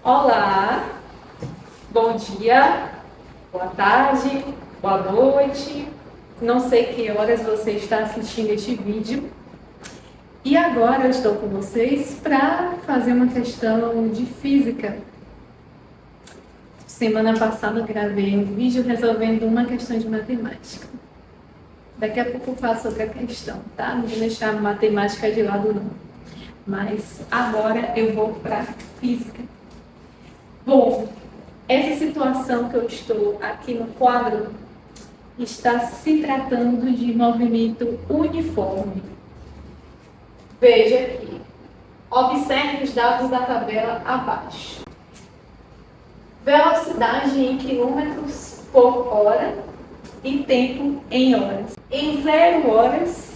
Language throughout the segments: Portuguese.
Olá, bom dia, boa tarde, boa noite. Não sei que horas você está assistindo este vídeo. E agora eu estou com vocês para fazer uma questão de física. Semana passada eu gravei um vídeo resolvendo uma questão de matemática. Daqui a pouco eu faço outra questão, tá? Não vou deixar a matemática de lado não. Mas agora eu vou para física. Bom, essa situação que eu estou aqui no quadro está se tratando de movimento uniforme. Veja aqui, observe os dados da tabela abaixo. Velocidade em quilômetros por hora e tempo em horas. Em 0 horas,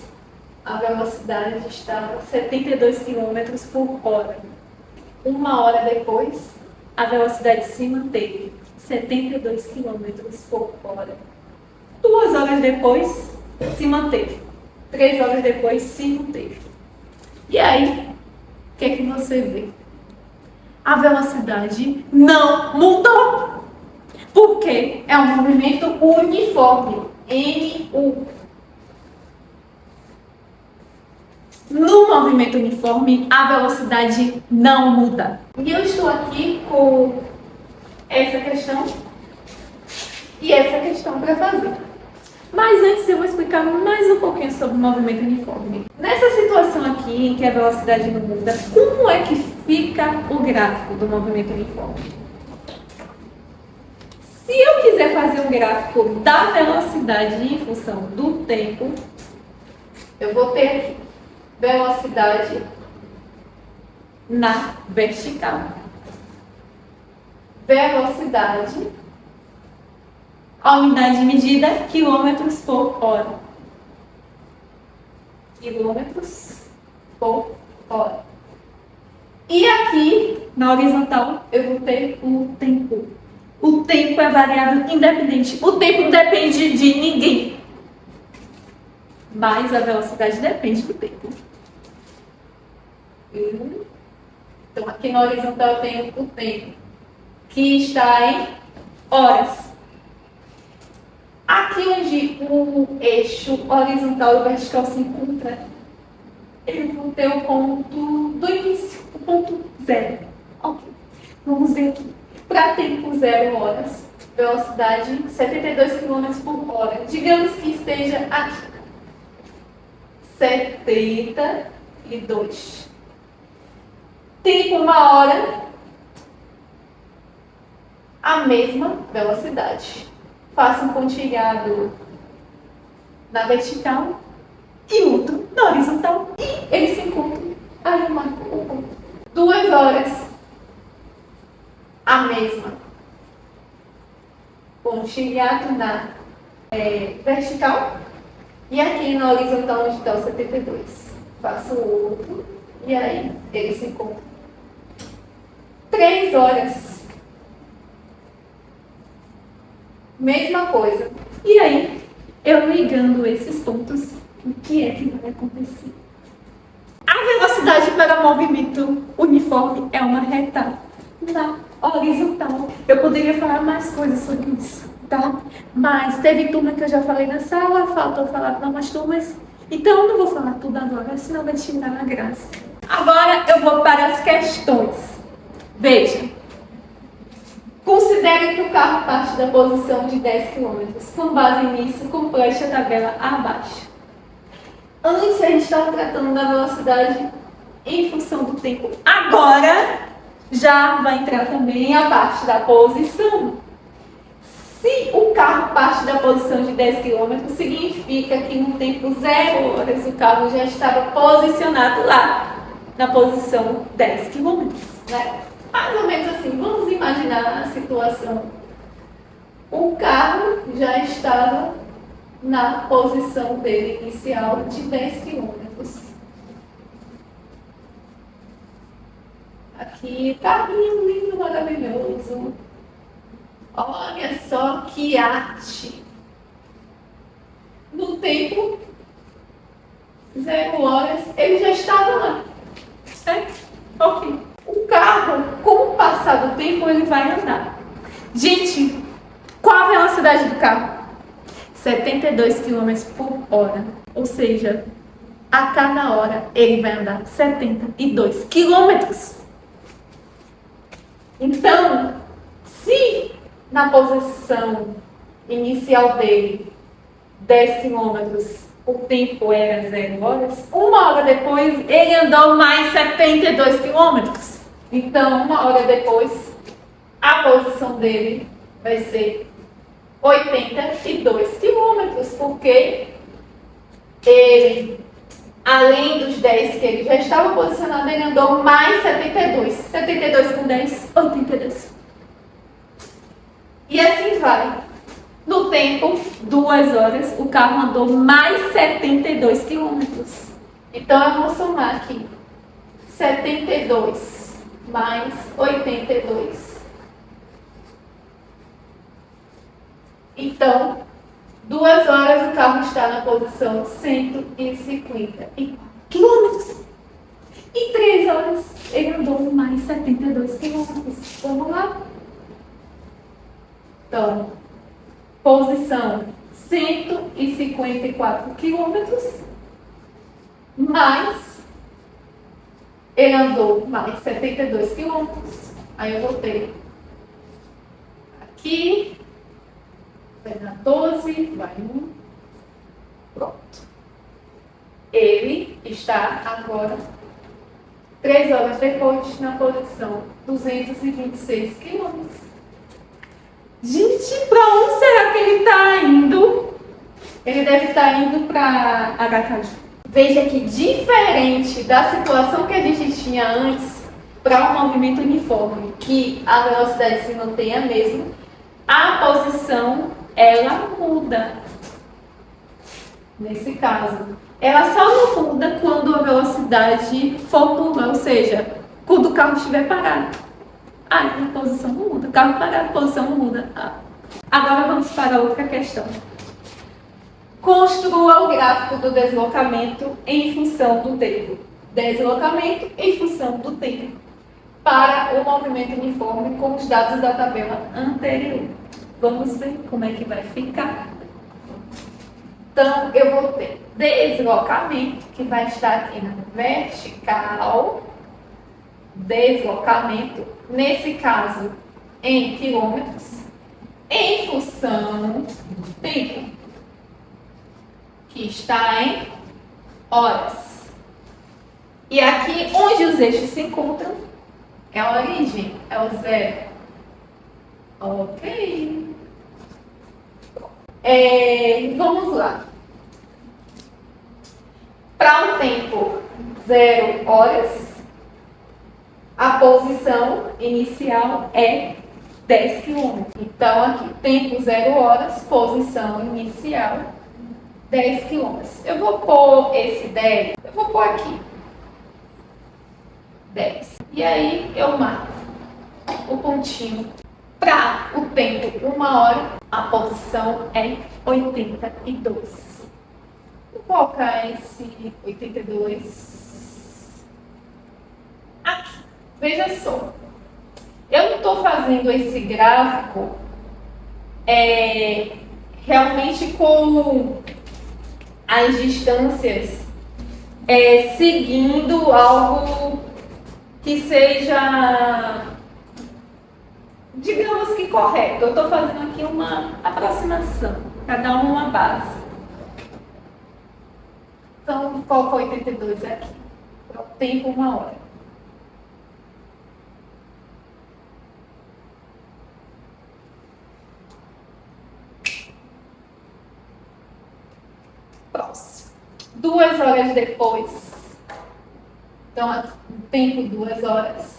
a velocidade estava 72 km por hora. 1 hora depois, a velocidade se manteve 72 km por hora. 2 horas depois, se manteve. 3 horas depois, se manteve. E aí, o que é que você vê? A velocidade não mudou. Porque é um movimento uniforme. NU. No movimento uniforme, a velocidade não muda. E eu estou aqui com essa questão e essa questão para fazer. Mas antes eu vou explicar mais um pouquinho sobre o movimento uniforme. Nessa situação aqui, em que a velocidade não muda, como é que fica o gráfico do movimento uniforme? Se eu quiser fazer um gráfico da velocidade em função do tempo, eu vou ter aqui velocidade na vertical. Velocidade, a unidade de medida, quilômetros por hora. Quilômetros por hora. E aqui, na horizontal, eu vou ter o tempo. O tempo é variável independente. O tempo não depende de ninguém. Mas a velocidade depende do tempo. Então, aqui na horizontal eu tenho o tempo, que está em horas. Aqui onde o eixo horizontal e vertical se encontram, eu vou ter o ponto do início, o ponto zero. Ok, vamos ver aqui. Para tempo 0 horas, velocidade 72 km por hora. Digamos que esteja aqui. 72. Tempo 1 hora, a mesma velocidade. Faça um pontilhado na vertical e outro na horizontal. E eles se encontram. Aí eu marco o ponto. 2 horas, a mesma. Pontilhado na vertical. E aqui na horizontal onde está o 72. Faço o outro. E aí eles se encontram. 3 horas. Mesma coisa. E aí, eu ligando esses pontos, o que é que vai acontecer? A velocidade para movimento uniforme é uma reta na horizontal. Eu poderia falar mais coisas sobre isso, tá? Mas teve turma que eu já falei na sala, faltou falar para umas turmas. Então, eu não vou falar tudo agora, senão vai tirar a graça. Agora, eu vou para as questões. Veja. Considere que o carro parte da posição de 10 km. Com base nisso, complete a tabela abaixo. Antes, a gente estava tratando da velocidade em função do tempo. Agora, já vai entrar também a parte da posição. Se o carro parte da posição de 10 km, significa que no tempo 0 horas o carro já estava posicionado lá, na posição 10 km, né? Mais ou menos assim, vamos imaginar a situação. O carro já estava na posição dele inicial de 10 km. Aqui, carrinho lindo, maravilhoso. Olha só que arte. No tempo 0 horas, ele já estava lá. Certo? Ok. O carro, com o passar do tempo ele vai andar. Gente, qual a velocidade do carro? 72 km por hora. Ou seja, a cada hora ele vai andar 72 quilômetros. Então, se na posição inicial dele, 10 quilômetros, o tempo era 0 horas, uma hora depois ele andou mais 72 quilômetros. Então, uma hora depois, a posição dele vai ser 82 quilômetros, porque ele, além dos 10 que ele já estava posicionado, ele andou mais 72. 72 com 10, 82. E assim vai. No tempo, 2 horas, o carro andou mais 72 quilômetros. Então, eu vou somar aqui. 72 mais 82. Então, 2 horas o carro está na posição 150 quilômetros. E 3 horas ele andou mais 72 quilômetros. Vamos lá? Então, posição 154 quilômetros, mais ele andou mais 72 quilômetros. Aí eu voltei aqui, vai dar 12, vai 1, pronto. Ele está agora 3 horas depois na posição 226 quilômetros. Gente, para onde será que ele está indo? Ele deve estar indo para Aracaju. Veja que diferente da situação que a gente tinha antes, para um movimento uniforme, que a velocidade se mantém a mesma, a posição ela muda. Nesse caso, ela só não muda quando a velocidade for nula, ou seja, quando o carro estiver parado. Aí a posição não muda. O carro parado, a posição não muda. Agora vamos para outra questão. Construa o gráfico do deslocamento em função do tempo. Deslocamento em função do tempo para o movimento uniforme com os dados da tabela anterior. Vamos ver como é que vai ficar. Então, eu vou ter deslocamento, que vai estar aqui na vertical. Deslocamento, nesse caso, em quilômetros, em função do tempo, que está em horas. E aqui, onde os eixos se encontram, é a origem, é o zero. Ok. Vamos lá. Para um tempo 0 horas, a posição inicial é 10 km. Então, aqui, tempo 0 horas, posição inicial 10 km. Eu vou pôr esse 10, eu vou pôr aqui 10. E aí, eu marco o pontinho. Para o tempo 1 hora, a posição é 82. Vou colocar esse 82 aqui. Veja só, eu não estou fazendo esse gráfico realmente com as distâncias seguindo algo que seja, digamos que correto. Eu estou fazendo aqui uma aproximação, cada uma base. Então, coloco 82 aqui, para o tempo 1 hora. Próximo. 2 horas depois, então, tempo 2 horas,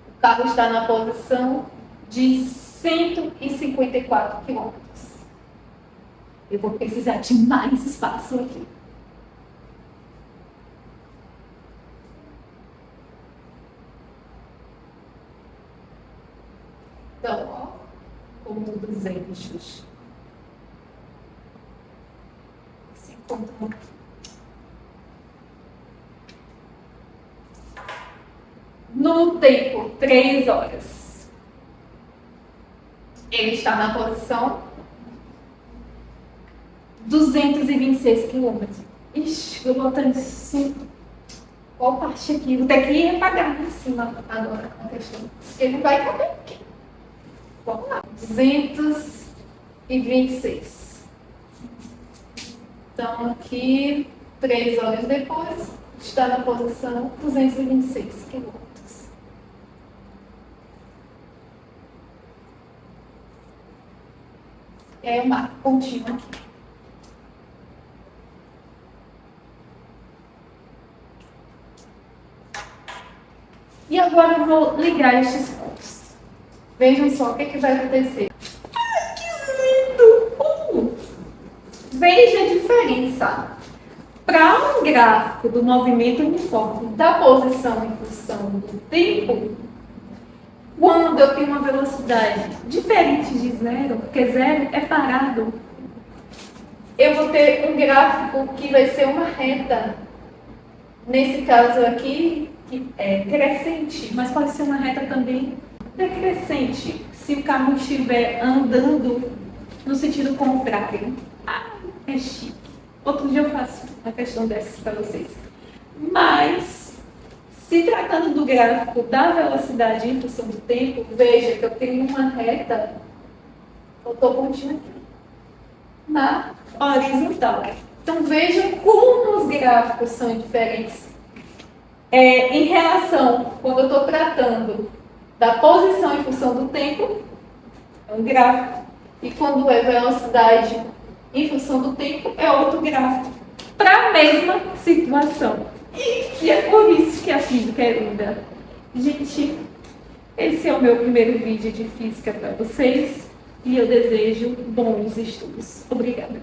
o carro está na posição de 154 quilômetros. Eu vou precisar de mais espaço aqui. Então, ó, como dos eixos se encontram. No tempo 3 horas, Ele está na posição 226 quilômetros. Ixi, vou botar isso. Qual parte aqui? Vou ter que apagar em cima agora a questão. Ele vai caber aqui. Vamos lá. 226. Então, aqui, 3 horas depois, está na posição 226 quilômetros. E aí eu marco pontinho aqui. E agora eu vou ligar estes pontos. Vejam só o que vai acontecer. Ai, que lindo! Veja a diferença. Para um gráfico do movimento uniforme da posição em função do tempo, quando eu tenho uma velocidade diferente de zero, porque zero é parado, eu vou ter um gráfico que vai ser uma reta. Nesse caso aqui, que é crescente, mas pode ser uma reta também decrescente, se o carro estiver andando no sentido contrário. Ah, é chique. Outro dia eu faço a questão dessas para vocês. Mas, se tratando do gráfico da velocidade em função do tempo, veja que eu tenho uma reta, eu estou pontinho aqui, na horizontal. Então, vejam como os gráficos são diferentes. Em relação, quando eu estou tratando da posição em função do tempo, é um gráfico. E quando é velocidade em função do tempo, é outro gráfico. Para a mesma situação. E é por isso que a física é linda. Gente, esse é o meu primeiro vídeo de física para vocês. E eu desejo bons estudos. Obrigada.